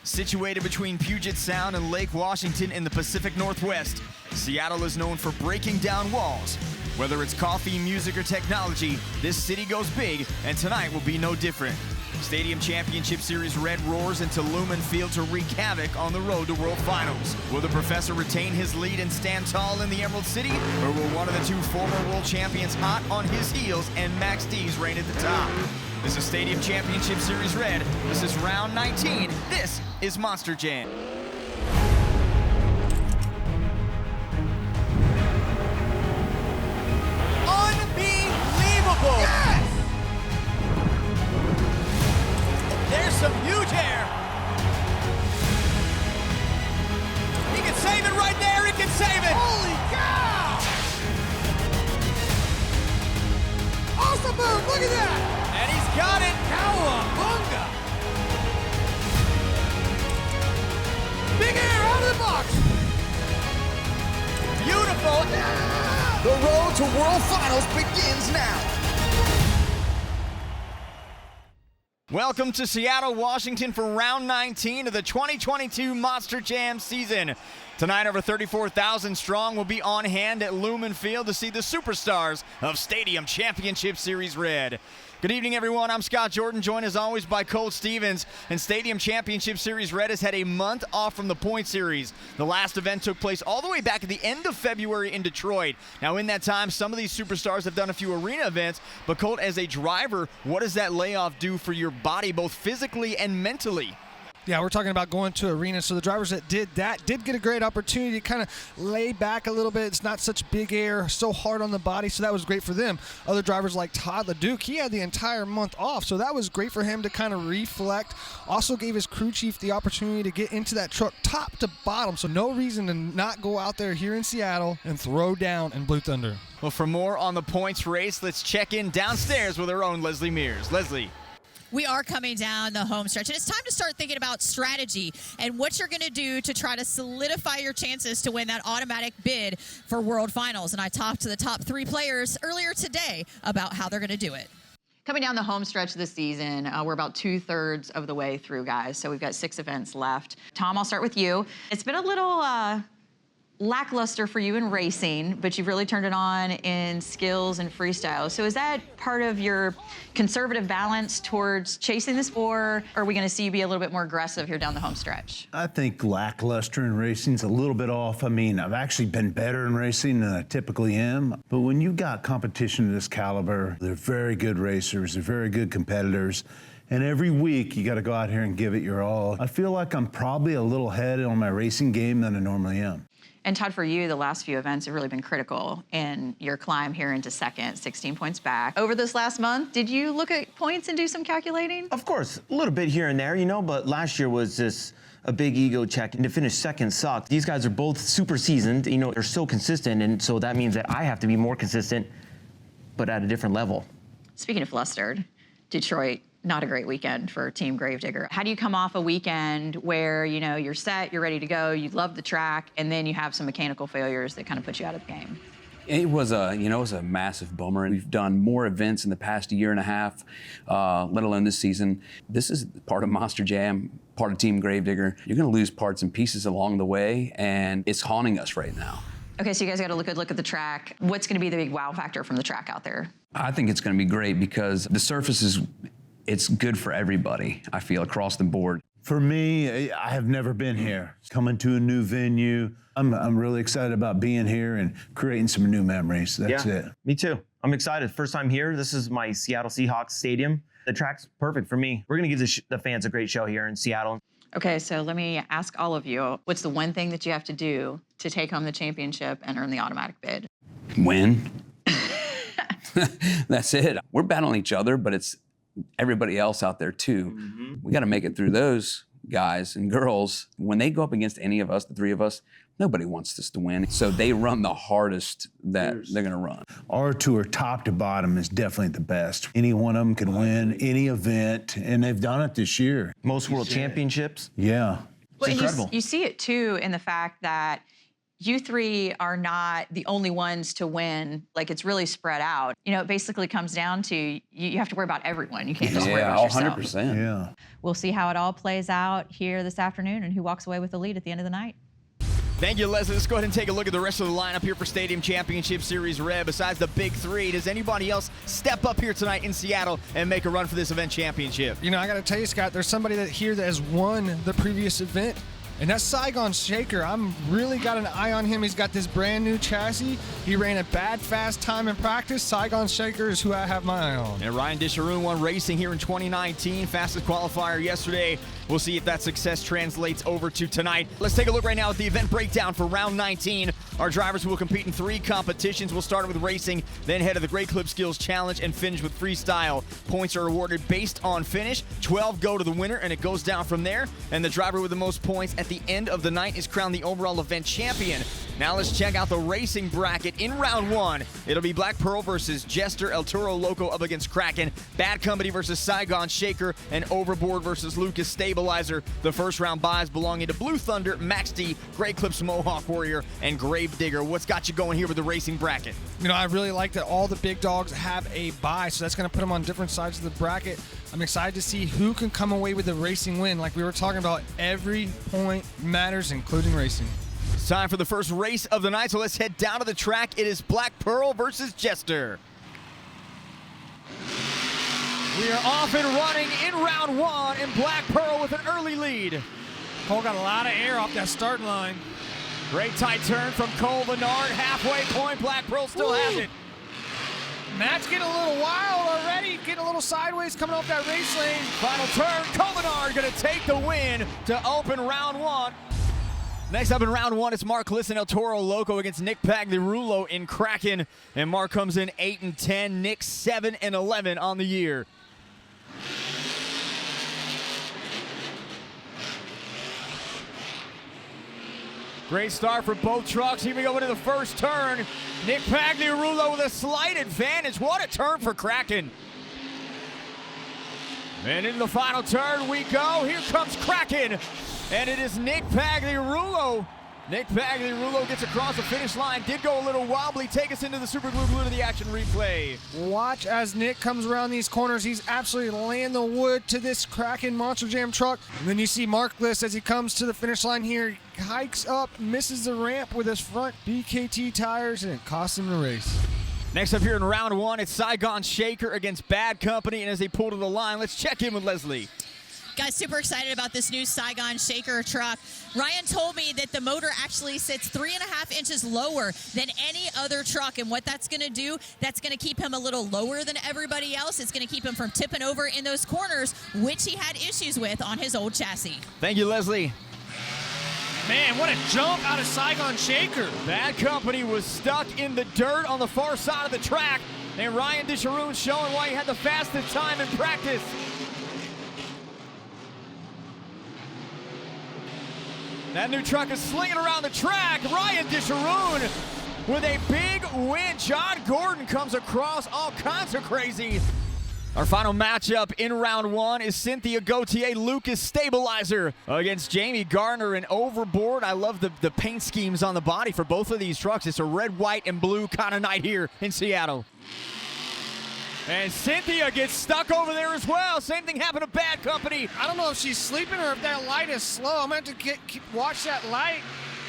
Situated between Puget Sound and Lake Washington in the Pacific Northwest, Seattle is known for breaking down walls. Whether it's coffee, music, or technology, this city goes big, and tonight will be no different. Stadium Championship Series Red roars into Lumen Field to wreak havoc on the road to World Finals. Will the Professor retain his lead and stand tall in the Emerald City, or will one of the two former world champions hot on his heels and Max D's reign at the top? This is Stadium Championship Series Red. This is round 19. This is Monster Jam. Unbelievable! Yes! There's some huge air. He can save it right there. He can save it. Holy cow! Awesome move. Look at that. And he's got it. Cowabunga! Big air out of the box. Beautiful. Yeah! The road to World Finals begins now. Welcome to Seattle, Washington for round 19 of the 2022 Monster Jam season. Tonight, over 34,000 strong will be on hand at Lumen Field to see the superstars of Stadium Championship Series Red. Good evening, everyone. I'm Scott Jordan, joined as always by Cole Stevens. And Stadium Championship Series Red has had a month off from the point series. The last event took place all the way back at the end of February in Detroit. Now, in that time, some of these superstars have done a few arena events. But Colt, as a driver, what does that layoff do for your body, both physically and mentally? Yeah, we're talking about going to arenas. So the drivers that did get a great opportunity to kind of lay back a little bit. It's not such big air, so hard on the body, so that was great for them. Other drivers like Todd, Leduc, he had the entire month off, so that was great for him to kind of reflect. Also gave his crew chief the opportunity to get into that truck top to bottom, so no reason to not go out there here in Seattle and throw down in Blue Thunder. Well, for more on the points race, let's check in downstairs with our own Leslie Mears. Leslie. We are coming down the home stretch, and it's time to start thinking about strategy and what you're going to do to try to solidify your chances to win that automatic bid for World Finals. And I talked to the top three players earlier today about how they're going to do it. Coming down the home stretch this season, we're about 2/3 of the way through, guys. So we've got 6 events left. Tom, I'll start with you. It's been a little lackluster for you in racing, but you've really turned it on in skills and freestyle. So is that part of your conservative balance towards chasing this, or are we going to see you be a little bit more aggressive here down the home stretch? I think lackluster in racing's a little bit off. I mean, I've actually been better in racing than I typically am. But when you've got competition of this caliber, they're very good racers, they're very good competitors. And every week, you got to go out here and give it your all. I feel like I'm probably a little ahead on my racing game than I normally am. And Todd, for you, the last few events have really been critical in your climb here into second, 16 points back. Over this last month, did you look at points and do some calculating? Of course, a little bit here and there, you know, but last year was just a big ego check, and to finish second sucked. These guys are both super seasoned, you know, they're so consistent, and so that means that I have to be more consistent, but at a different level. Speaking of flustered, Detroit, not a great weekend for Team Gravedigger. How do you come off a weekend where, you know, you're set, you're ready to go, you love the track, and then you have some mechanical failures that kind of put you out of the game? It was a massive bummer. We've done more events in the past year and a half, let alone this season. This is part of Monster Jam, part of Team Gravedigger. You're gonna lose parts and pieces along the way, and it's haunting us right now. Okay, so you guys got to look at the track. What's going to be the big wow factor from the track out there? I think it's gonna be great because the surface it's good for everybody, I feel, across the board. For me, I have never been here. Coming to a new venue, I'm really excited about being here and creating some new memories. That's it. Me too. I'm excited. First time here. This is my Seattle Seahawks stadium. The track's perfect for me. We're gonna give the fans a great show here in Seattle. Okay, so let me ask all of you, what's the one thing that you have to do to take home the championship and earn the automatic bid? Win. That's it. We're battling each other, but it's everybody else out there too. Mm-hmm. We got to make it through those guys and girls. When they go up against any of us, the three of us, nobody wants us to win. So they run the hardest that they're going to run. Our tour, top to bottom, is definitely the best. Any one of them can win any event, and they've done it this year. Most world championships. Yeah. Well, It's incredible. You see it too in the fact that you three are not the only ones to win. Like, it's really spread out. You know, it basically comes down to you have to worry about everyone. You can't just worry about yourself. 100%. Yeah. We'll see how it all plays out here this afternoon and who walks away with the lead at the end of the night. Thank you, Leslie. Let's go ahead and take a look at the rest of the lineup here for Stadium Championship Series Red. Besides the big three, does anybody else step up here tonight in Seattle and make a run for this event championship? You know, I got to tell you, Scott, there's somebody that has won the previous event, and that's Saigon Shaker. I'm really got an eye on him. He's got this brand new chassis. He ran a bad fast time in practice. Saigon Shaker is who I have my eye on. And Ryan Disharoon won racing here in 2019, fastest qualifier yesterday. We'll see if that success translates over to tonight. Let's take a look right now at the event breakdown for round 19. Our drivers will compete in 3 competitions. We'll start with racing, then head to the Great Clip Skills Challenge and finish with freestyle. Points are awarded based on finish. 12 go to the winner, and it goes down from there. And the driver with the most points at the end of the night is crowned the overall event champion. Now let's check out the racing bracket in round 1. It'll be Black Pearl versus Jester, El Toro Loco up against Kraken, Bad Company versus Saigon Shaker, and Overboard versus Lucas Stabilizer. The first round buys belonging to Blue Thunder, Max D, Great Clips Mohawk Warrior, and Grave Digger. What's got you going here with the racing bracket? You know, I really like that all the big dogs have a bye, so that's going to put them on different sides of the bracket. I'm excited to see who can come away with the racing win. Like we were talking about, every point matters, including racing. It's time for the first race of the night, so let's head down to the track. It is Black Pearl versus Jester. We are off and running in round 1, and Black Pearl with an early lead. Cole got a lot of air off that starting line. Great tight turn from Cole Bernard. Halfway point, Black Pearl still has it. Matt's getting a little wild already, getting a little sideways coming off that race lane. Final turn, Cole Bernard gonna take the win to open round 1. Next up in round 1, it's Mark Lisson, El Toro Loco against Nick Pagliarulo in Kraken. And Mark comes in 8-10, Nick 7-11 on the year. Great start for both trucks. Here we go into the first turn. Nick Pagliarulo with a slight advantage. What a turn for Kraken. And into the final turn we go. Here comes Kraken. And it is Nick Pagliarulo. Nick Pagliarulo gets across the finish line. Did go a little wobbly. Take us into the Super Glue to the action replay. Watch as Nick comes around these corners. He's absolutely laying the wood to this Kraken Monster Jam truck. And then you see Mark Liss as he comes to the finish line here. Hikes up, misses the ramp with his front BKT tires, and it costs him the race. Next up here in round 1, it's Saigon Shaker against Bad Company. And as they pull to the line, let's check in with Leslie. Guys, super excited about this new Saigon Shaker truck. Ryan told me that the motor actually sits 3.5 inches lower than any other truck, and what that's going to do, that's going to keep him a little lower than everybody else. It's going to keep him from tipping over in those corners, which he had issues with on his old chassis. Thank you, Leslie. Man, what a jump out of Saigon Shaker. Bad Company was stuck in the dirt on the far side of the track, and Ryan Disharoon showing why he had the fastest time in practice. That new truck is slinging around the track. Ryan Disharoon with a big win. John Gordon comes across all kinds of crazy. Our final matchup in round 1 is Cynthia Gauthier Lucas Stabilizer against Jamie Garner and Overboard. I love the paint schemes on the body for both of these trucks. It's a red, white, and blue kind of night here in Seattle. And Cynthia gets stuck over there as well. Same thing happened to Bad Company. I don't know if she's sleeping or if that light is slow. I'm going to have to watch that light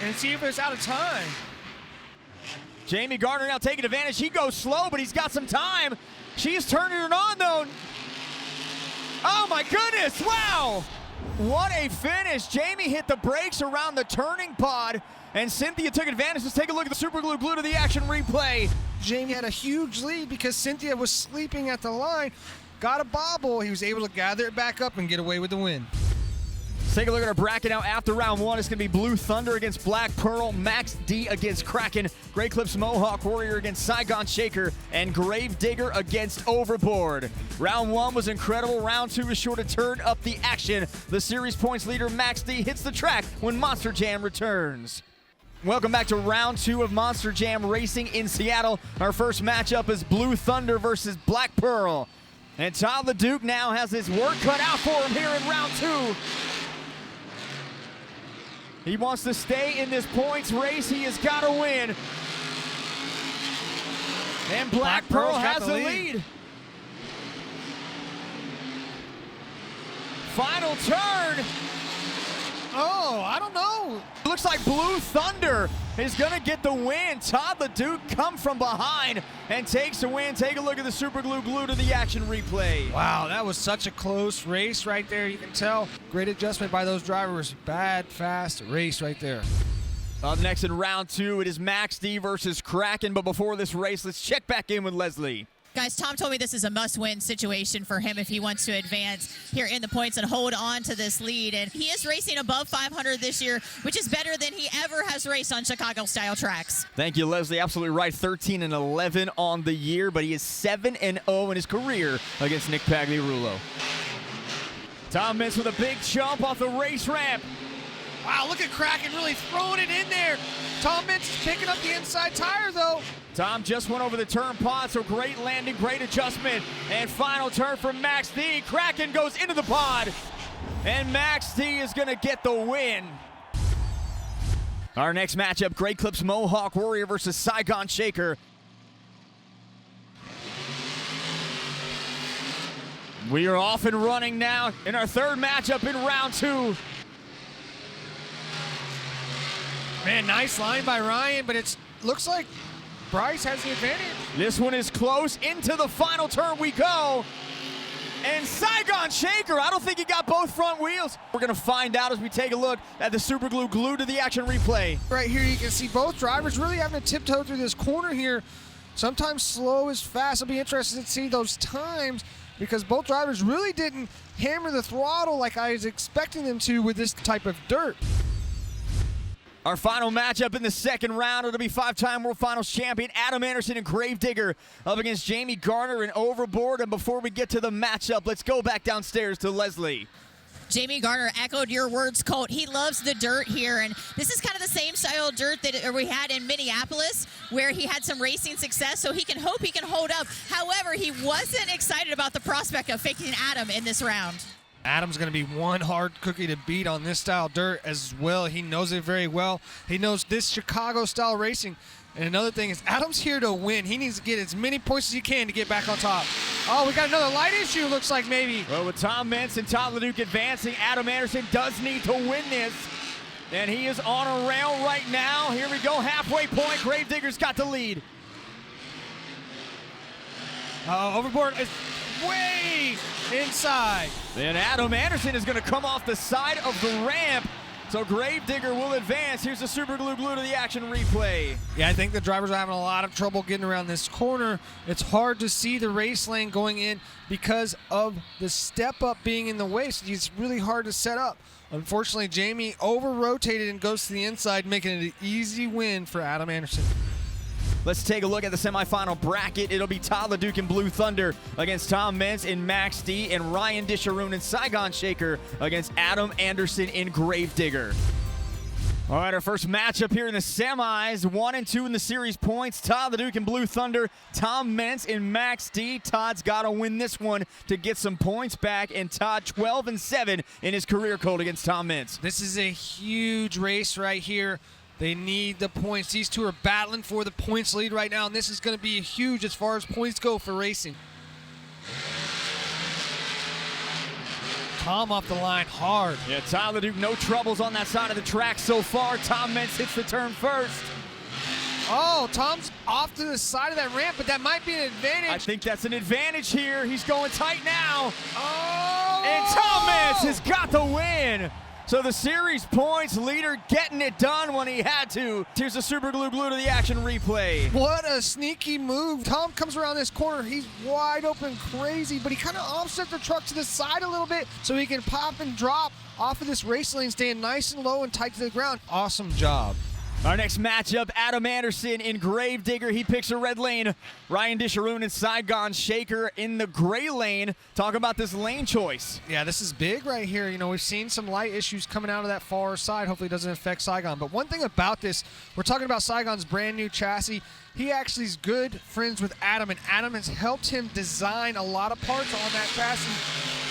and see if it's out of time. Jamie Garner now taking advantage. He goes slow, but he's got some time. She's turning it on, though. Oh, my goodness. Wow. What a finish. Jamie hit the brakes around the turning pod, and Cynthia took advantage. Let's take a look at the Super Glue to the action replay. Jamie had a huge lead because Cynthia was sleeping at the line. Got a bobble. He was able to gather it back up and get away with the win. Let's take a look at our bracket now. After round 1, it's going to be Blue Thunder against Black Pearl, Max D against Kraken, Great Clips Mohawk Warrior against Saigon Shaker, and Grave Digger against Overboard. Round 1 was incredible. Round 2 is sure to turn up the action. The series points leader, Max D, hits the track when Monster Jam returns. Welcome back to round 2 of Monster Jam Racing in Seattle. Our first matchup is Blue Thunder versus Black Pearl. And Todd Leduc now has his work cut out for him here in round 2. He wants to stay in this points race. He has got to win. And Black Pearl has the lead. Final turn. Oh, I don't know. Looks like Blue Thunder is going to get the win. Todd Leduc come from behind and takes the win. Take a look at the Super Glue Glue to the action replay. Wow, that was such a close race right there. You can tell. Great adjustment by those drivers. Bad, fast race right there. Up next in round 2, it is Max D versus Kraken. But before this race, let's check back in with Leslie. Guys, Tom told me this is a must-win situation for him if he wants to advance here in the points and hold on to this lead. And he is racing above 500 this year, which is better than he ever has raced on Chicago-style tracks. Thank you, Leslie. Absolutely right. 13-11 on the year, but he is 7-0 in his career against Nick Pagliarulo. Tom Meents with a big jump off the race ramp. Wow, look at Kraken really throwing it in there. Tom Meents is picking up the inside tire, though. Tom just went over the turn pod, so great landing, great adjustment. And final turn from Max D. Kraken goes into the pod, and Max D is going to get the win. Our next matchup, Great Clips Mohawk Warrior versus Saigon Shaker. We are off and running now in our third matchup in round 2. Man, nice line by Ryan, but it looks like Bryce has the advantage. This one is close. Into the final turn we go. And Saigon Shaker, I don't think he got both front wheels. We're going to find out as we take a look at the Super Glue Glue to the action replay. Right here, you can see both drivers really having to tiptoe through this corner here. Sometimes slow is fast. I'll be interested to see those times because both drivers really didn't hammer the throttle like I was expecting them to with this type of dirt. Our final matchup in the second round, it'll be 5-time World Finals champion Adam Anderson and Gravedigger up against Jamie Garner and Overboard. And before we get to the matchup, let's go back downstairs to Leslie. Jamie Garner echoed your words, Colt. He loves the dirt here, and this is kind of the same style of dirt that we had in Minneapolis, where he had some racing success, so he can hope he can hold up. However, he wasn't excited about the prospect of faking Adam in this round. Adam's going to be one hard cookie to beat on this style dirt as well. He knows it very well. He knows this Chicago-style racing. And another thing is Adam's here to win. He needs to get as many points as he can to get back on top. Oh, we got another light issue, looks like maybe. Well, with Tom Meents and Todd Leduc advancing, Adam Anderson does need to win this. And he is on a rail right now. Here we go, halfway point. Gravedigger's got the lead. Overboard is way inside. Then Adam Anderson is going to come off the side of the ramp. So Gravedigger will advance. Here's the Super Glue Glue to the action replay. Yeah, I think the drivers are having a lot of trouble getting around this corner. It's hard to see the race lane going in because of the step up being in the way. So it's really hard to set up. Unfortunately, Jamie over-rotated and goes to the inside, making it an easy win for Adam Anderson. Let's take a look at the semifinal bracket. It'll be Todd Leduc and Blue Thunder against Tom Meents and Max D, and Ryan Disharoon and Saigon Shaker against Adam Anderson and Gravedigger. All right, our first matchup here in the semis, 1 and 2 in the series points. Todd Leduc and Blue Thunder, Tom Meents and Max D. Todd's got to win this one to get some points back, and Todd 12-7 in his career code against Tom Meents. This is a huge race right here. They need the points. These two are battling for the points lead right now, and this is going to be huge as far as points go for racing. Tom off the line hard. Yeah, Todd Leduc, no troubles on that side of the track so far. Tom Meents hits the turn first. Oh, Tom's off to the side of that ramp, but that might be an advantage. I think that's an advantage here. He's going tight now. Oh! And Tom Meents has got the win. So the series points leader getting it done when he had to. Here's the Super Glue Glue to the action replay. What a sneaky move. Tom comes around this corner. He's wide open, crazy, but he kind of offset the truck to the side a little bit so he can pop and drop off of this race lane, staying nice and low and tight to the ground. Awesome job. Our next matchup, Adam Anderson in Gravedigger. He picks a red lane. Ryan Disharoon and Saigon Shaker in the gray lane. Talk about this lane choice. Yeah, this is big right here. You know, we've seen some light issues coming out of that far side. Hopefully it doesn't affect Saigon. But one thing about this, we're talking about Saigon's brand new chassis. He actually is good friends with Adam, and Adam has helped him design a lot of parts on that chassis.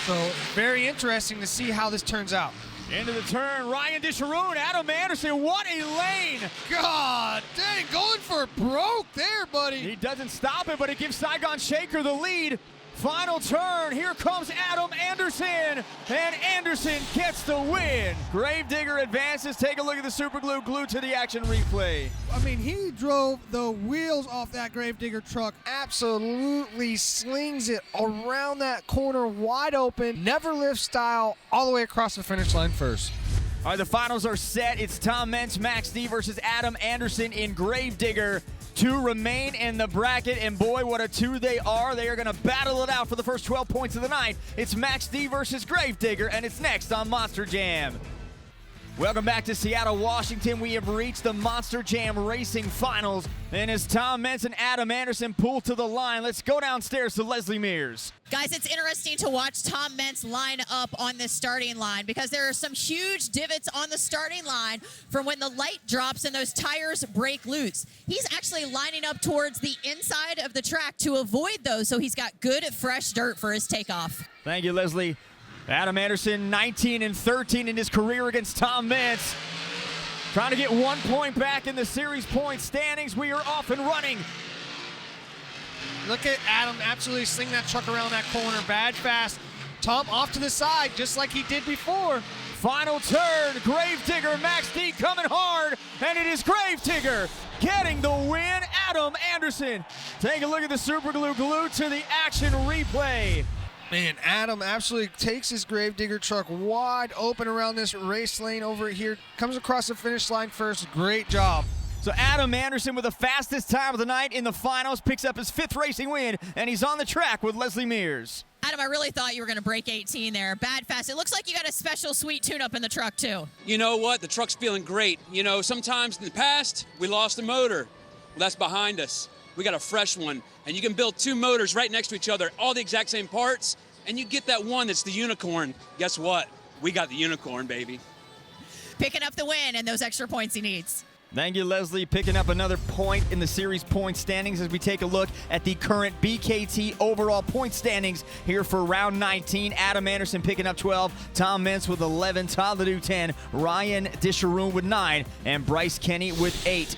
So very interesting to see how this turns out. Into the turn, Ryan Disharoon, Adam Anderson, what a lane! God dang, going for broke there, buddy. He doesn't stop it, but it gives Saigon Shaker the lead. Final turn, here comes Adam Anderson, and Anderson gets the win. Gravedigger advances, take a look at the super glue, glued to the action replay. I mean, he drove the wheels off that Gravedigger truck, absolutely slings it around that corner wide open, never lift style, all the way across the finish line first. All right, the finals are set. It's Tom Meents, Max D versus Adam Anderson in Gravedigger. 2 remain in the bracket, and boy, what a 2 they are. They are going to battle it out for the first 12 points of the night. It's Max D versus Gravedigger, and it's next on Monster Jam. Welcome back to Seattle, Washington. We have reached the Monster Jam Racing Finals, and as Tom Meents and Adam Anderson pull to the line, let's go downstairs to Leslie Mears. Guys, it's interesting to watch Tom Meents line up on this starting line because there are some huge divots on the starting line from when the light drops and those tires break loose. He's actually lining up towards the inside of the track to avoid those, so he's got good, fresh dirt for his takeoff. Thank you, Leslie. Adam Anderson, 19-13 in his career against Tom Meents. Trying to get 1 point back in the series point standings. We are off and running. Look at Adam absolutely sling that truck around that corner, bad fast. Tom off to the side, just like he did before. Final turn, Gravedigger, Max D coming hard, and it is Gravedigger getting the win. Adam Anderson. Take a look at the super glue glued to the action replay. Man, Adam absolutely takes his Gravedigger truck wide open around this race lane over here. Comes across the finish line first. Great job. So Adam Anderson with the fastest time of the night in the finals picks up his 5th racing win, and he's on the track with Leslie Mears. Adam, I really thought you were going to break 18 there. Bad fast. It looks like you got a special sweet tune-up in the truck, too. You know what? The truck's feeling great. You know, sometimes in the past, we lost a motor. Well, that's behind us. We got a fresh one, and you can build 2 motors right next to each other, all the exact same parts, and you get that one that's the unicorn. Guess what? We got the unicorn, baby. Picking up the win and those extra points he needs. Thank you, Leslie. Picking up another point in the series point standings as we take a look at the current BKT overall point standings here for round 19. Adam Anderson picking up 12, Tom Meents with 11, Todd Leduc 10, Ryan Disharoon with 9, and Bryce Kenny with 8.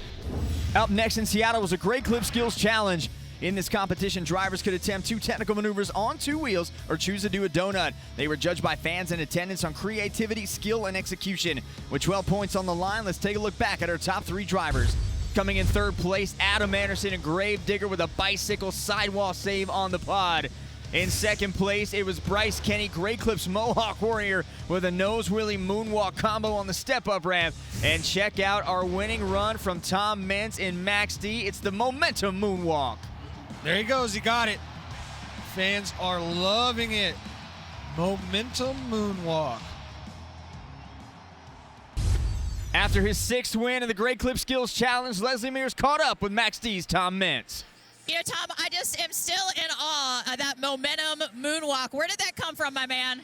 Up next in Seattle was a Great Clip Skills Challenge. In this competition, drivers could attempt 2 technical maneuvers on 2 wheels or choose to do a donut. They were judged by fans in attendance on creativity, skill, and execution. With 12 points on the line, let's take a look back at our top 3 drivers. Coming in 3rd place, Adam Anderson and Gravedigger with a bicycle sidewall save on the pod. In 2nd place, it was Bryce Kenny, Great Clips Mohawk Warrior with a nose wheelie moonwalk combo on the step-up ramp. And check out our winning run from Tom Meents and Max D. It's the Momentum Moonwalk. There he goes. He got it. Fans are loving it. Momentum Moonwalk. After his 6th win in the Great Clip Skills Challenge, Leslie Mears caught up with Max D's Tom Meents. You know, Tom, I just am still in awe of that Momentum Moonwalk. Where did that come from, my man?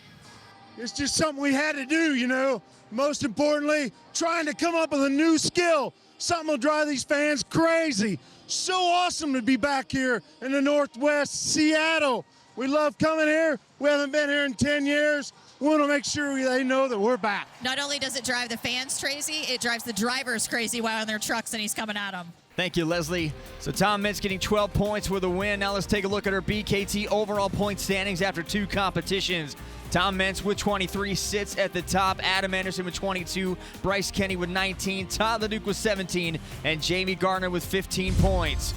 It's just something we had to do, you know. Most importantly, trying to come up with a new skill. Something will drive these fans crazy. So awesome to be back here in the Northwest Seattle. We love coming here. We haven't been here in 10 years. We want to make sure they know that we're back. Not only does it drive the fans crazy, it drives the drivers crazy while in their trucks and he's coming at them. Thank you, Leslie. So Tom Meents getting 12 points with a win. Now let's take a look at our BKT overall point standings after 2 competitions. Tom Meents with 23 sits at the top. Adam Anderson with 22. Bryce Kenny with 19. Todd Leduc with 17. And Jamie Gardner with 15 points.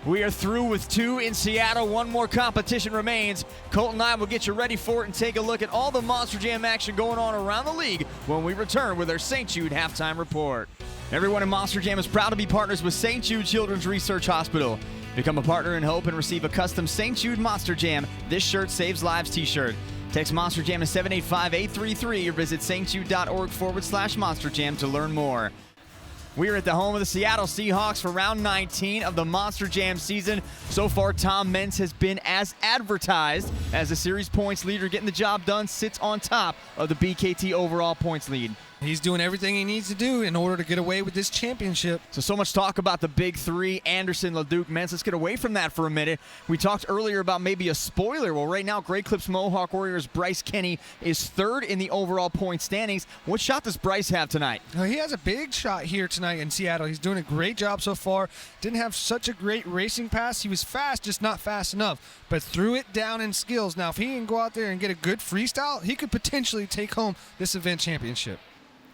We are through with 2 in Seattle. 1 more competition remains. Colt and I will get you ready for it and take a look at all the Monster Jam action going on around the league when we return with our St. Jude halftime report. Everyone in Monster Jam is proud to be partners with St. Jude Children's Research Hospital. Become a partner in hope and receive a custom St. Jude Monster Jam This Shirt Saves Lives t-shirt. Text Monster Jam to 785-833 or visit stjude.org/Monster Jam to learn more. We are at the home of the Seattle Seahawks for round 19 of the Monster Jam season. So far, Tom Meents has been as advertised as the series points leader, getting the job done, sits on top of the BKT overall points lead. He's doing everything he needs to do in order to get away with this championship. So much talk about the big three, Anderson, Leduc, Meents. Let's get away from that for a minute. We talked earlier about maybe a spoiler. Well, right now, Great Clips Mohawk Warriors' Bryce Kenny is third in the overall point standings. What shot does Bryce have tonight? He has a big shot here tonight in Seattle. He's doing a great job so far. Didn't have such a great racing pass. He was fast, just not fast enough, but threw it down in skills. Now, if he can go out there and get a good freestyle, he could potentially take home this event championship.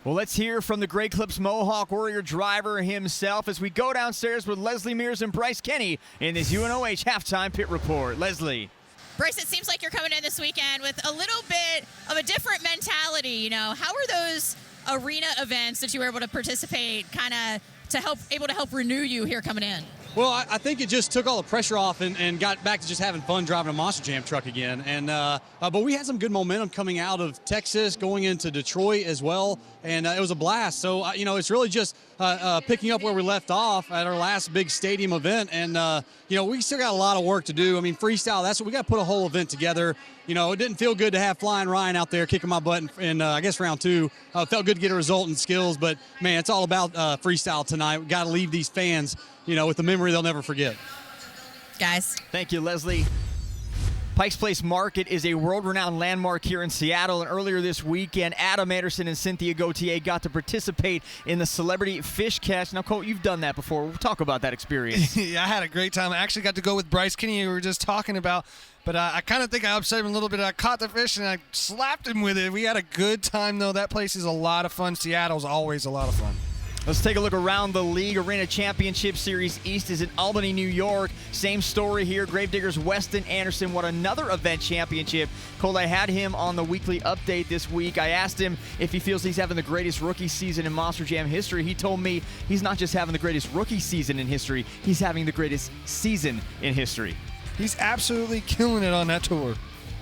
Well, let's hear from the Great Clips Mohawk Warrior driver himself as we go downstairs with Leslie Mears and Bryce Kenny in this UNOH halftime pit report. Leslie. Bryce, it seems like you're coming in this weekend with a little bit of a different mentality. You know, how are those arena events that you were able to participate kind of able to help renew you here coming in? Well, I think it just took all the pressure off and got back to just having fun driving a Monster Jam truck again. And but we had some good momentum coming out of Texas, going into Detroit as well, and it was a blast. So, it's really just picking up where we left off at our last big stadium event. And, we still got a lot of work to do. I mean, freestyle, that's what we got to put a whole event together. It didn't feel good to have Flying Ryan out there kicking my butt in I guess, round two. It felt good to get a result in skills, but, man, it's all about freestyle tonight. We got to leave these fans, with the memory they'll never forget. Guys. Thank you, Leslie. Pikes Place Market is a world-renowned landmark here in Seattle, and earlier this weekend, Adam Anderson and Cynthia Gauthier got to participate in the Celebrity Fish Catch. Now, Colt, you've done that before. We'll talk about that experience. Yeah, I had a great time. I actually got to go with Bryce Kenny, who we were just talking about, but I kind of think I upset him a little bit. I caught the fish, and I slapped him with it. We had a good time, though. That place is a lot of fun. Seattle's always a lot of fun. Let's take a look around the league. Arena Championship Series East is in Albany, New York. Same story here. Gravediggers Weston Anderson won another event championship. Cole, I had him on the weekly update this week. I asked him if he feels he's having the greatest rookie season in Monster Jam history. He told me he's not just having the greatest rookie season in history, he's having the greatest season in history. He's absolutely killing it on that tour.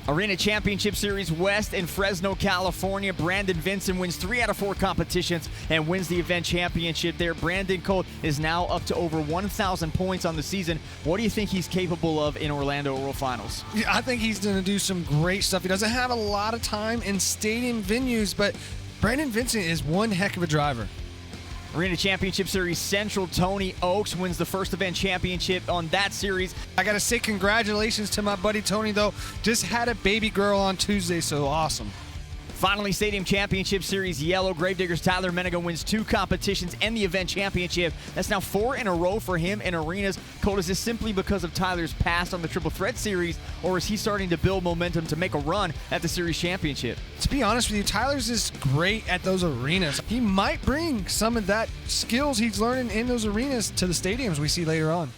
Arena Championship Series West in Fresno, California. Brandon Vincent wins 3 out of 4 competitions and wins the event championship there. Brandon Colt is now up to over 1,000 points on the season. What do you think he's capable of in Orlando World Finals? Yeah, I think he's going to do some great stuff. He doesn't have a lot of time in stadium venues, but Brandon Vincent is one heck of a driver. Arena Championship Series Central, Tony Oaks wins the first event championship on that series. I got to say congratulations to my buddy Tony, though. Just had a baby girl on Tuesday, so awesome. Finally, Stadium Championship Series Yellow. Gravediggers Tyler Meniga wins 2 competitions and the event championship. That's now 4 in a row for him in arenas. Cole, is this simply because of Tyler's past on the Triple Threat Series, or is he starting to build momentum to make a run at the series championship? To be honest with you, Tyler's is great at those arenas. He might bring some of that skills he's learning in those arenas to the stadiums we see later on.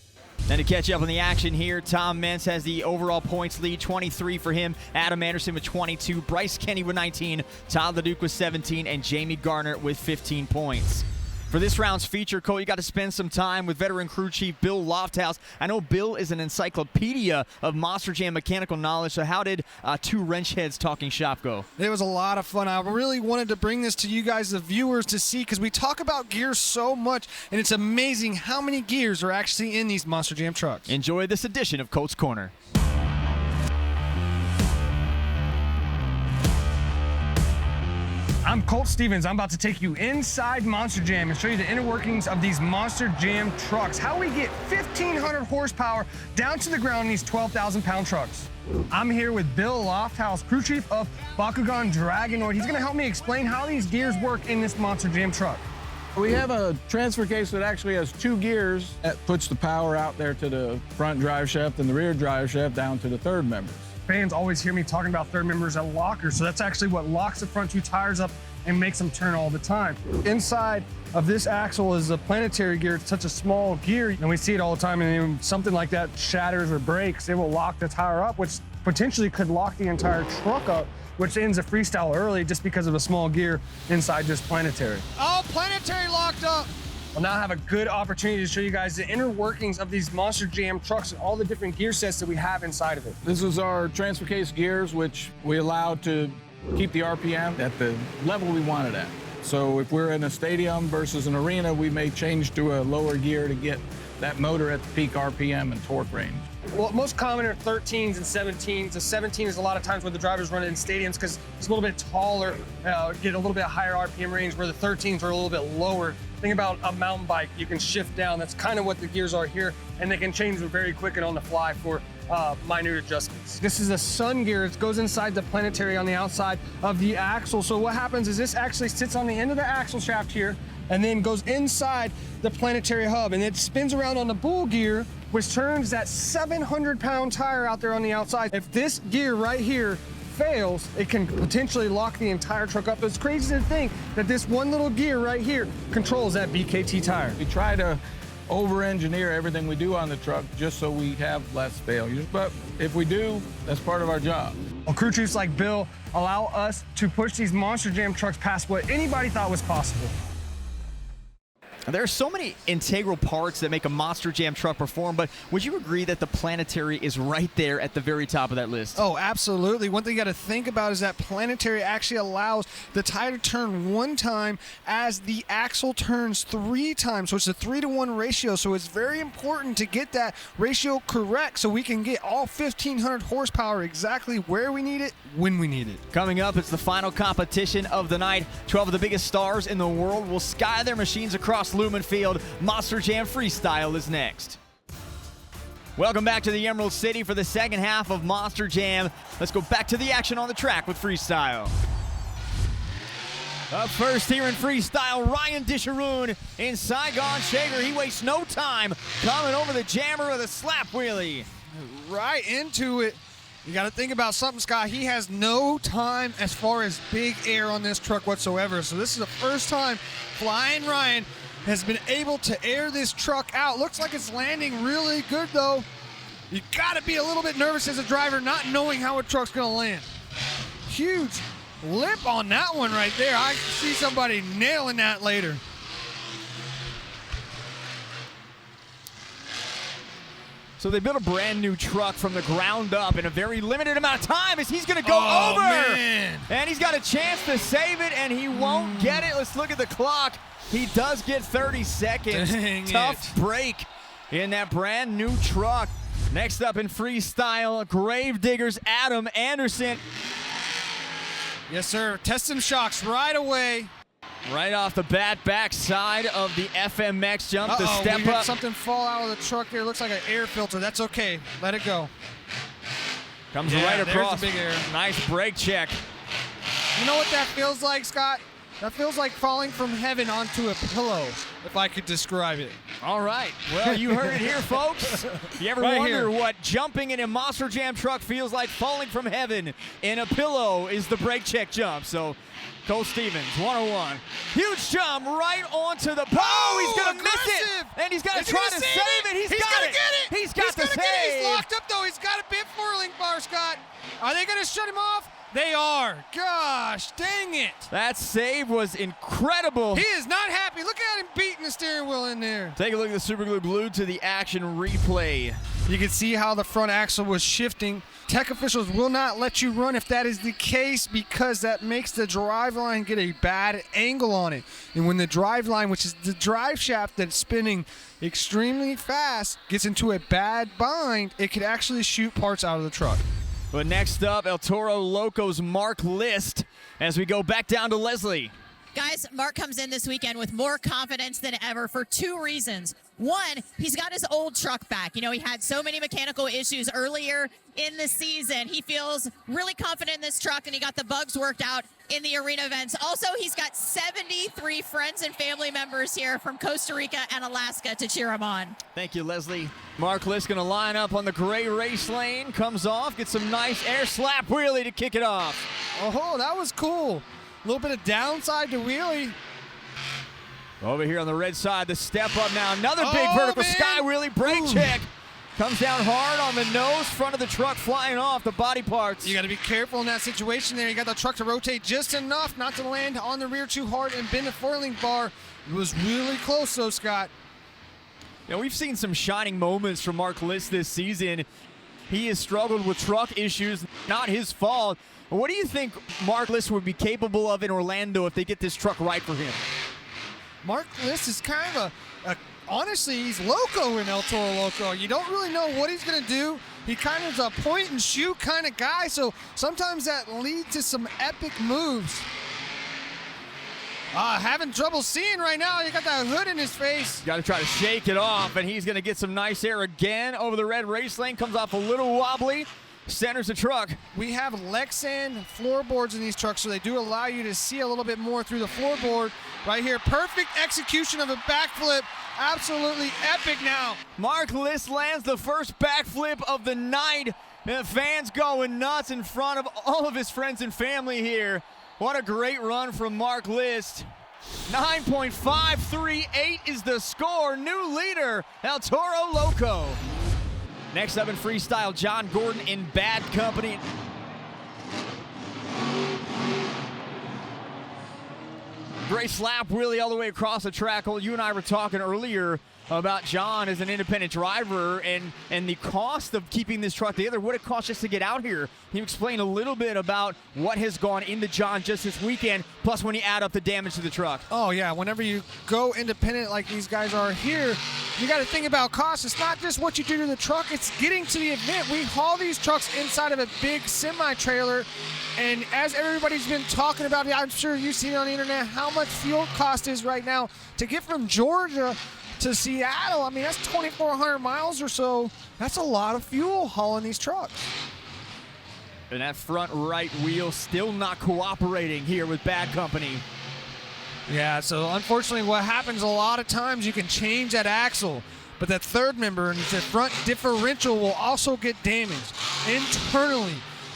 Then to catch up on the action here, Tom Meents has the overall points lead, 23 for him. Adam Anderson with 22, Bryce Kenny with 19, Todd Leduc with 17, and Jamie Garner with 15 points. For this round's feature, Cole, you got to spend some time with veteran crew chief Bill Lofthouse. I know Bill is an encyclopedia of Monster Jam mechanical knowledge, so how did 2 wrench heads talking shop go? It was a lot of fun. I really wanted to bring this to you guys, the viewers, to see, because we talk about gears so much, and it's amazing how many gears are actually in these Monster Jam trucks. Enjoy this edition of Colt's Corner. I'm Colt Stevens. I'm about to take you inside Monster Jam and show you the inner workings of these Monster Jam trucks. How we get 1,500 horsepower down to the ground in these 12,000-pound trucks. I'm here with Bill Lofthouse, crew chief of Bakugan Dragonoid. He's gonna help me explain how these gears work in this Monster Jam truck. We have a transfer case that actually has 2 gears that puts the power out there to the front drive shaft and the rear drive shaft down to the third members. Fans always hear me talking about third members at lockers, so that's actually what locks the front 2 tires up and makes them turn all the time. Inside of this axle is a planetary gear. It's such a small gear, and we see it all the time, and when something like that shatters or breaks, it will lock the tire up, which potentially could lock the entire truck up, which ends a freestyle early just because of a small gear inside this planetary. Oh, planetary locked up! Well, now I have a good opportunity to show you guys the inner workings of these Monster Jam trucks and all the different gear sets that we have inside of it. This is our transfer case gears, which we allow to keep the RPM at the level we want it at. So if we're in a stadium versus an arena, we may change to a lower gear to get that motor at the peak RPM and torque range. Well, most common are 13s and 17s. The 17 is a lot of times where the drivers run it in stadiums because it's a little bit taller, get a little bit higher RPM range, where the 13s are a little bit lower. Think about a mountain bike, you can shift down. That's kind of what the gears are here, and they can change them very quick and on the fly for minute adjustments. This is a sun gear. It goes inside the planetary on the outside of the axle. So what happens is this actually sits on the end of the axle shaft here and then goes inside the planetary hub, and it spins around on the bull gear, which turns that 700-pound tire out there on the outside. If this gear right here fails, it can potentially lock the entire truck up. It's crazy to think that this one little gear right here controls that BKT tire. We try to over-engineer everything we do on the truck just so we have less failures, but if we do, that's part of our job. Well, crew chiefs like Bill allow us to push these Monster Jam trucks past what anybody thought was possible. There are so many integral parts that make a Monster Jam truck perform, but would you agree that the planetary is right there at the very top of that list? Oh, absolutely. One thing you got to think about is that planetary actually allows the tire to turn one time as the axle turns 3 times. So it's a 3-to-1 ratio. So it's very important to get that ratio correct so we can get all 1,500 horsepower exactly where we need it, when we need it. Coming up, it's the final competition of the night. 12 of the biggest stars in the world will sky their machines across Lumen Field. Monster Jam Freestyle is next. Welcome back to the Emerald City for the second half of Monster Jam. Let's go back to the action on the track with Freestyle. Up first here in Freestyle, Ryan Disharoon in Saigon Shaker. He wastes no time coming over the jammer with a slap wheelie. Right into it. You got to think about something, Scott. He has no time as far as big air on this truck whatsoever. So this is the first time Flying Ryan has been able to air this truck out. Looks like it's landing really good, though. You got to be a little bit nervous as a driver not knowing how a truck's going to land. Huge lip on that one right there. I see somebody nailing that later. So they built a brand new truck from the ground up in a very limited amount of time as he's going to go over. Man. And he's got a chance to save it, and he won't get it. Let's look at the clock. He does get 30 seconds. Dang Tough break in that brand new truck. Next up in Freestyle, Gravediggers Adam Anderson. Yes, sir. Test some shocks right away. Right off the bat, backside of the FMX jump, the step we had up. something fall out of the truck here. Looks like an air filter. That's okay. Let it go. Comes right across. There's a big air. Nice brake check. You know what that feels like, Scott? That feels like falling from heaven onto a pillow, if I could describe it. All right. Well, you heard it here, folks. If you ever wonder what jumping in a Monster Jam truck feels like, falling from heaven in a pillow is the brake check jump. So, Cole Stevens, 101. Huge jump right onto the pole. Oh, he's going to miss it. And he's got to try to save it. He's got to it. get it. He's got to save. He's locked up, though. He's got a bit whirling bar, Scott. Are they going to shut him off? They are. Gosh, dang it. That save was incredible. He is not happy. Look at him beating the steering wheel in there. Take a look at the super glue glued to the action replay. You can see how the front axle was shifting. Tech officials will not let you run if that is the case because that makes the driveline get a bad angle on it. And when the driveline, which is the drive shaft that's spinning extremely fast, gets into a bad bind, it could actually shoot parts out of the truck. But next up, El Toro Loco's Mark List as we go back down to Leslie. Guys, Mark comes in this weekend with more confidence than ever for 2 reasons. One, he's got his old truck back. You know, he had so many mechanical issues earlier in the season. He feels really confident in this truck, and he got the bugs worked out in the arena events. Also, he's got 73 friends and family members here from Costa Rica and Alaska to cheer him on. Thank you, Leslie. Mark List going to line up on the gray race lane. Comes off, gets some nice air slap wheelie to kick it off. Oh, that was cool. A little bit of downside to wheelie. Over here on the red side, the step up now. Another big vertical sky wheelie brake check. Comes down hard on the nose, front of the truck flying off the body parts. You got to be careful in that situation there. You got the truck to rotate just enough not to land on the rear too hard and bend the foiling bar. It was really close though, Scott. You know, we've seen some shining moments from Mark List this season. he has struggled with truck issues, not his fault. What do you think Mark Liss would be capable of in Orlando if they get this truck right for him? Mark Liss is kind of honestly, he's loco in El Toro Loco. You don't really know what he's going to do. He kind of is a point and shoot kind of guy, so sometimes that leads to some epic moves. Having trouble seeing right now. You got that hood in his face. Got to try to shake it off, and he's going to get some nice air again over the red race lane. Comes off a little wobbly. Centers the truck. We have Lexan floorboards in these trucks, so they do allow you to see a little bit more through the floorboard. Right here, perfect execution of a backflip. Absolutely epic now. Mark Liss lands the first backflip of the night. The fans going nuts in front of all of his friends and family here. What a great run from Mark Liss. 9.538 is the score. New leader, El Toro Loco. Next up in freestyle, John Gordon in Bad Company. Great slap wheelie all the way across the track. You and I were talking earlier about John as an independent driver and the cost of keeping this truck together, what it costs just to get out here. He explained a little bit about what has gone into John just this weekend, plus when you add up the damage to the truck. Oh, yeah. Whenever you go independent like these guys are here, you got to think about cost. It's not just what you do to the truck, it's getting to the event. We haul these trucks inside of a big semi-trailer, and as everybody's been talking about, I'm sure you've seen on the internet how much fuel cost is right now to get from Georgia to Seattle. I mean, that's 2,400 miles or so. That's a lot of fuel hauling these trucks. And that front right wheel still not cooperating here with Bad Company. Yeah, so unfortunately what happens a lot of times, you can change that axle, but that third member and the front differential will also get damaged internally.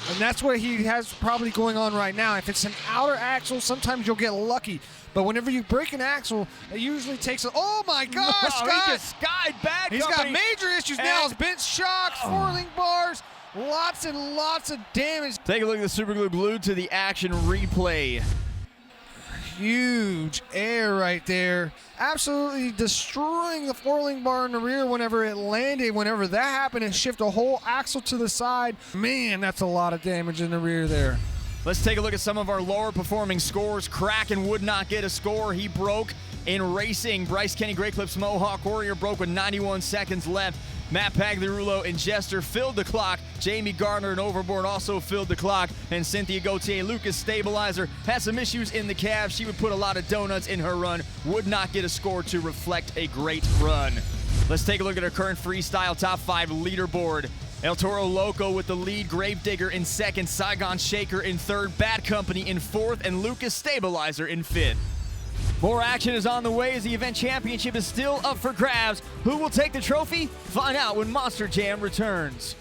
And that's what he has probably going on right now. If it's an outer axle, sometimes you'll get lucky. But whenever you break an axle, it usually takes oh my gosh, Scott! He just skied Bad He's Company. got major issues now. His bent shocks, four-link bars, lots and lots of damage. Take a look at the Super Glue glued to the action replay. Huge air right there. Absolutely destroying the four-link bar in the rear whenever it landed. Whenever that happened, it shifted a whole axle to the side. Man, that's a lot of damage in the rear there. Let's take a look at some of our lower performing scores. Kraken would not get a score. He broke in racing. Bryce Kenny, Great Clips Mohawk Warrior broke with 91 seconds left. Matt Pagliarulo and Jester filled the clock. Jamie Gardner and Overboard also filled the clock. And Cynthia Gauthier, Lucas Stabilizer, had some issues in the cab. She would put a lot of donuts in her run. Would not get a score to reflect a great run. Let's take a look at our current freestyle top 5 leaderboard. El Toro Loco with the lead, Gravedigger in second, Saigon Shaker in third, Bad Company in fourth, and Lucas Stabilizer in fifth. More action is on the way as the event championship is still up for grabs. Who will take the trophy? Find out when Monster Jam returns.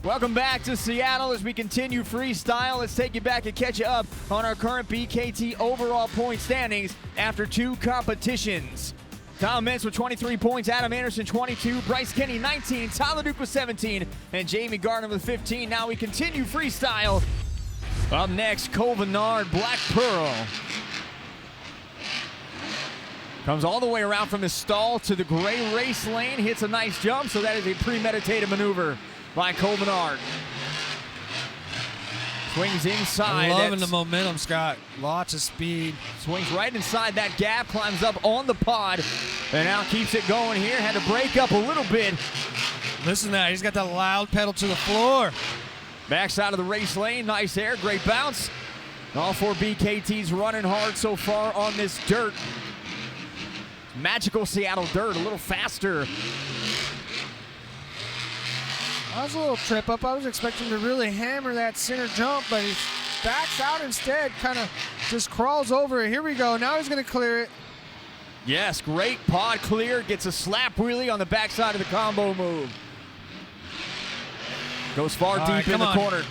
Welcome back to Seattle as we continue freestyle. Let's take you back and catch you up on our current BKT overall point standings after 2 competitions. Tom Meents with 23 points, Adam Anderson 22, Bryce Kenny 19, Todd Leduc with 17, and Jamie Gardner with 15. Now we continue freestyle. Up next, Cole Vennard, Black Pearl. Comes all the way around from his stall to the gray race lane, hits a nice jump, so that is a premeditated maneuver by Cole Vennard. Swings inside. Loving the momentum, Scott. Lots of speed. Swings right inside that gap, climbs up on the pod, and now keeps it going here. Had to break up a little bit. Listen to that. He's got that loud pedal to the floor. Backside of the race lane. Nice air. Great bounce. All 4 BKTs running hard so far on this dirt. Magical Seattle dirt. A little faster. That was a little trip up. I was expecting to really hammer that center jump, but he backs out instead, kind of just crawls over it. Here we go. Now he's going to clear it. Yes, great pod clear. Gets a slap wheelie on the backside of the combo move. Goes far deep in the corner.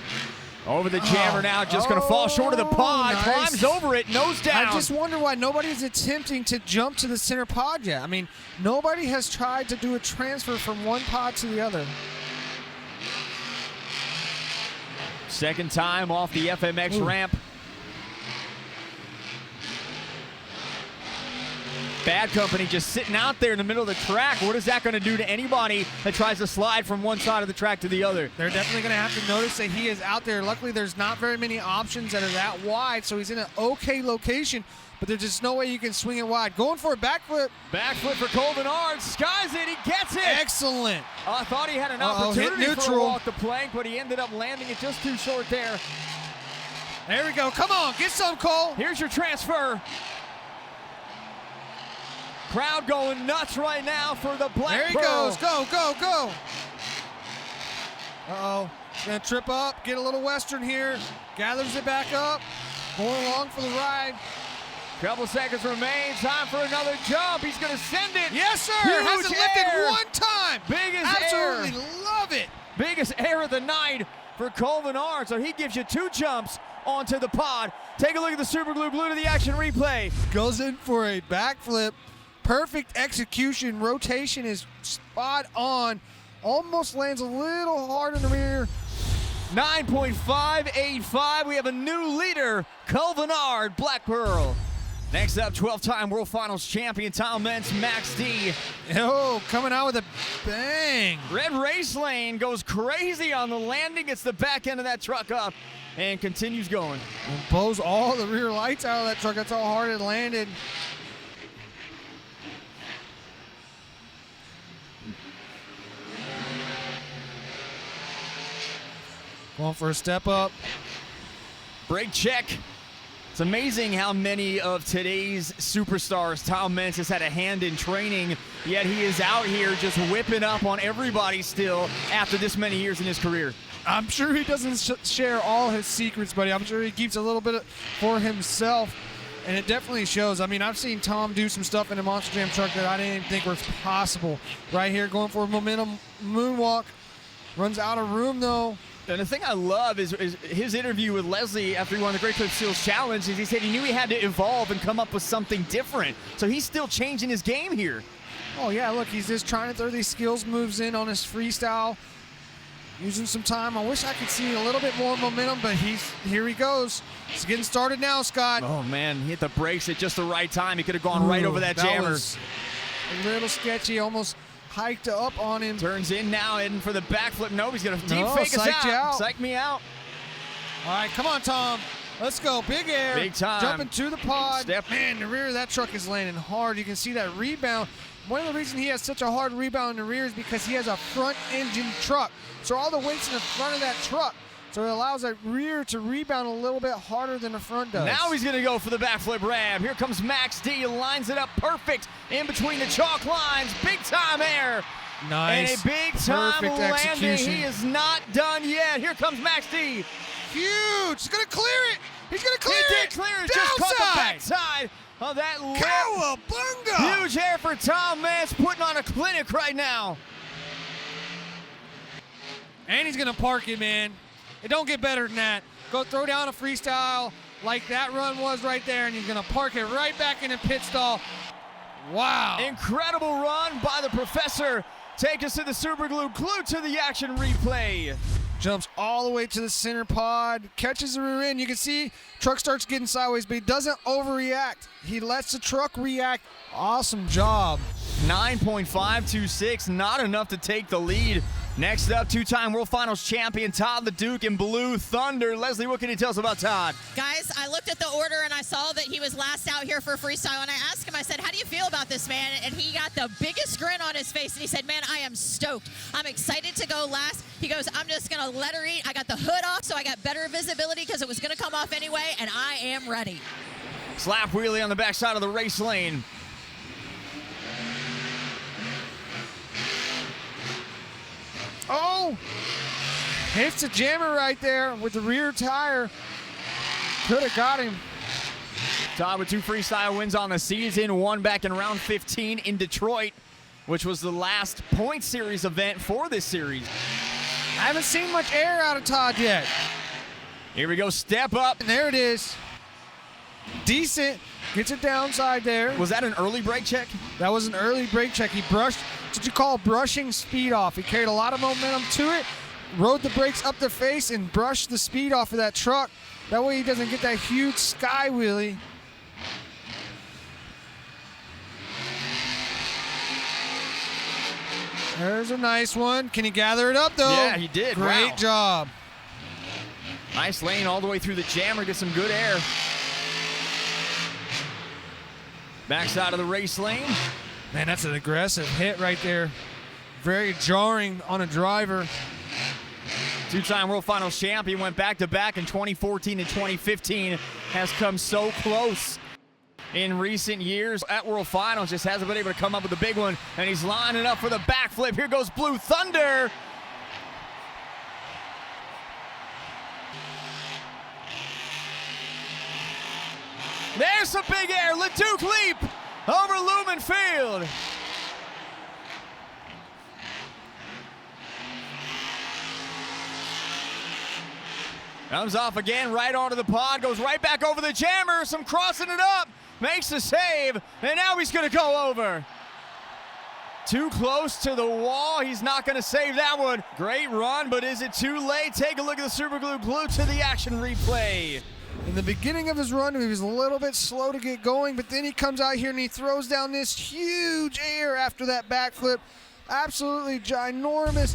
Over the jammer now, just going to fall short of the pod. Nice. Climbs over it, nose down. I just wonder why nobody's attempting to jump to the center pod yet. I mean, nobody has tried to do a transfer from one pod to the other. Second time off the FMX ramp. Bad Company just sitting out there in the middle of the track. What is that going to do to anybody that tries to slide from one side of the track to the other? They're definitely going to have to notice that he is out there. Luckily, there's not very many options that are that wide, so he's in an okay location, but there's just no way you can swing it wide. Going for a backflip. Backflip for Colvin Ard. Skies it. He gets it. Excellent. I thought he had an opportunity for a walk the plank, but he ended up landing it just too short there. There we go. Come on. Get some, Cole. Here's your transfer. Crowd going nuts right now for the Black There he Pearl. goes. Go, go, go. Uh-oh. Gonna trip up, get a little Western here. Gathers it back up. Going along for the ride. Couple seconds remain. Time for another jump. He's going to send it. Yes, sir. Huge Hasn't lifted one time. Biggest Absolutely love it. Biggest air of the night for Colvin Ard. So he gives you 2 jumps onto the pod. Take a look at the Super Glue to the action replay. Goes in for a backflip. Perfect execution. Rotation is spot on. Almost lands a little hard in the rear. 9.585. We have a new leader, Colvin Ard, Black Pearl. Next up, 12-time World Finals champion Tom Meents, Max D. Oh, coming out with a bang. Red Race Lane goes crazy on the landing. Gets the back end of that truck up and continues going. And blows all the rear lights out of that truck. That's how hard it landed. Going for a step up. Brake check. It's amazing how many of today's superstars Tom Meents has had a hand in training, yet he is out here just whipping up on everybody still after this many years in his career. I'm sure he doesn't share all his secrets, buddy. I'm sure he keeps a little bit for himself, and it definitely shows. I mean, I've seen Tom do some stuff in a Monster Jam truck that I didn't even think was possible. Right here, going for a momentum moonwalk. Runs out of room, though. And the thing I love is his interview with Leslie after he won the Great Clip Seals Challenge. Is he said he knew he had to evolve and come up with something different. So he's still changing his game here. Oh, yeah, look, he's just trying to throw these skills moves in on his freestyle. Using some time. I wish I could see a little bit more momentum, but here he goes. He's getting started now, Scott. Oh, man, he hit the brakes at just the right time. He could have gone right over that jammer. Was a little sketchy, almost hiked up on him. Turns in now, heading for the backflip. No, he's going to deep fake us out. Psych me out. All right, come on, Tom. Let's go. Big air. Big time. Jumping to the pod. Step. Man, the rear of that truck is landing hard. You can see that rebound. One of the reasons he has such a hard rebound in the rear is because he has a front engine truck. So all the weight's in the front of that truck. So it allows that rear to rebound a little bit harder than the front does. Now he's going to go for the backflip ram. Here comes Max D. Lines it up perfect in between the chalk lines. Big time air. Nice. And a big time Perfect landing. execution. He is not done yet. Here comes Max D. Huge. He's going to clear it. He's going to clear it. He did clear it. Just caught the backside of that lip. Cowabunga. Huge air for Tom Meents, putting on a clinic right now. And he's going to park it, man. It don't get better than that. Go throw down a freestyle like that run was right there, and he's going to park it right back in the pit stall. Wow. Incredible run by the professor. Take us to the Super Glue. Glued to the action replay. Jumps all the way to the center pod. Catches the rear end. You can see truck starts getting sideways, but he doesn't overreact. He lets the truck react. Awesome job. 9.526, not enough to take the lead. Next up, 2-time World Finals champion Todd Leduc in Blue Thunder. Leslie, what can you tell us about Todd? Guys, I looked at the order and I saw that he was last out here for freestyle, and I asked him, I said, how do you feel about this, man? And he got the biggest grin on his face, and he said, man, I am stoked. I'm excited to go last. He goes, I'm just going to let her eat. I got the hood off, so I got better visibility because it was going to come off anyway, and I am ready. Slap wheelie on the backside of the race lane. Oh! Hits the jammer right there with the rear tire. Could have got him. Todd with 2 freestyle wins on the season. One back in round 15 in Detroit, which was the last point series event for this series. I haven't seen much air out of Todd yet. Here we go, step up. And there it is. Decent. Gets it downside there. Was that an early brake check? That was an early brake check. He brushed. That's what you call brushing speed off. He carried a lot of momentum to it, rode the brakes up the face, and brushed the speed off of that truck. That way he doesn't get that huge sky wheelie. There's a nice one. Can he gather it up, though? Yeah, he did. Great Wow. job. Nice lane all the way through the jammer. Get some good air. Backside of the race lane. Man, that's an aggressive hit right there. Very jarring on a driver. Two-time World Finals champion, went back-to-back in 2014 and 2015. Has come so close in recent years at World Finals. Just hasn't been able to come up with a big one. And he's lining up for the backflip. Here goes Blue Thunder. There's a big air. Leduc leap over Lumen Field. Comes off again, right onto the pod, goes right back over the jammer, some crossing it up, makes the save, and now he's gonna go over. Too close to the wall, he's not gonna save that one. Great run, but is it too late? Take a look at the super glue to the action replay. In the beginning of his run, he was a little bit slow to get going, but then he comes out here and he throws down this huge air after that backflip. Absolutely ginormous.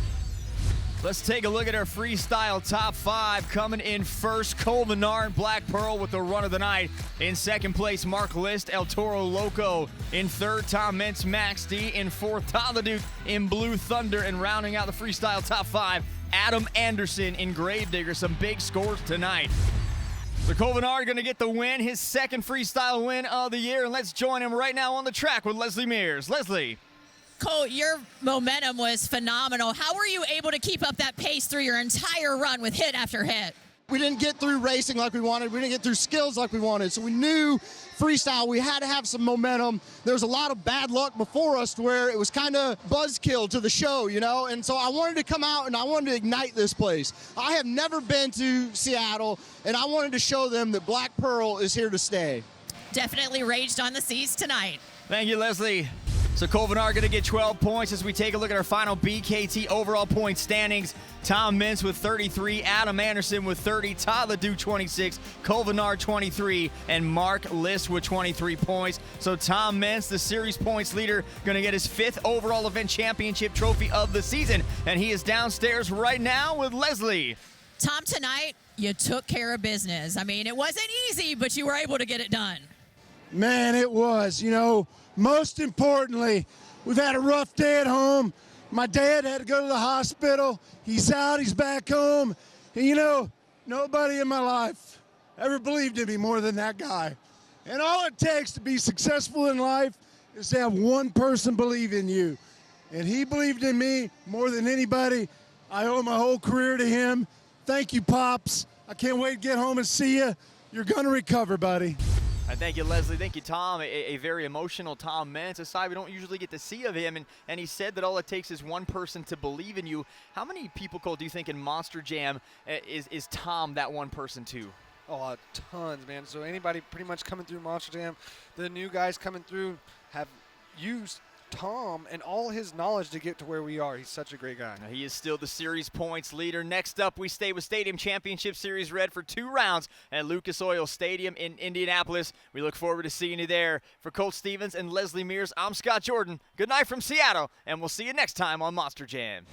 Let's take a look at our freestyle top 5. Coming in first, Cole Menard, Black Pearl with the run of the night. In second place, Mark List, El Toro Loco. In third, Tom Meents, Max D. In fourth, Todd Leduc in Blue Thunder. And rounding out the freestyle top 5, Adam Anderson in Gravedigger. Some big scores tonight. So Cole Menard going to get the win, his second freestyle win of the year. And let's join him right now on the track with Leslie Mears. Leslie. Cole, your momentum was phenomenal. How were you able to keep up that pace through your entire run with hit after hit? We didn't get through racing like we wanted. We didn't get through skills like we wanted. So we knew freestyle, we had to have some momentum. There was a lot of bad luck before us to where it was kind of buzzkill to the show, you know? And so I wanted to come out and I wanted to ignite this place. I have never been to Seattle, and I wanted to show them that Black Pearl is here to stay. Definitely raged on the seas tonight. Thank you, Leslie. So Cole Menard going to get 12 points as we take a look at our final BKT overall point standings. Tom Meents with 33, Adam Anderson with 30, Todd Leduc 26, Cole Menard 23, and Mark List with 23 points. So Tom Meents, the series points leader, going to get his 5th overall event championship trophy of the season. And he is downstairs right now with Leslie. Tom, tonight, you took care of business. I mean, it wasn't easy, but you were able to get it done. Man, it was. You know, most importantly, we've had a rough day at home. My dad had to go to the hospital. He's out, he's back home. And you know, nobody in my life ever believed in me more than that guy. And all it takes to be successful in life is to have one person believe in you. And he believed in me more than anybody. I owe my whole career to him. Thank you, Pops. I can't wait to get home and see you. You're going to recover, buddy. Thank you, Leslie. Thank you, Tom. A very emotional Tom Meents, a side we don't usually get to see of him. And he said that all it takes is one person to believe in you. How many people, Cole, do you think in Monster Jam is Tom that one person too? Oh, tons, man. So anybody pretty much coming through Monster Jam, the new guys coming through have used Tom and all his knowledge to get to where we are. He's such a great guy. He is still the series points leader. Next up, we stay with Stadium Championship Series Red for 2 rounds at Lucas Oil Stadium in Indianapolis. We look forward to seeing you there. For Colt Stevens and Leslie Mears, I'm Scott Jordan. Good night from Seattle, and we'll see you next time on Monster Jam.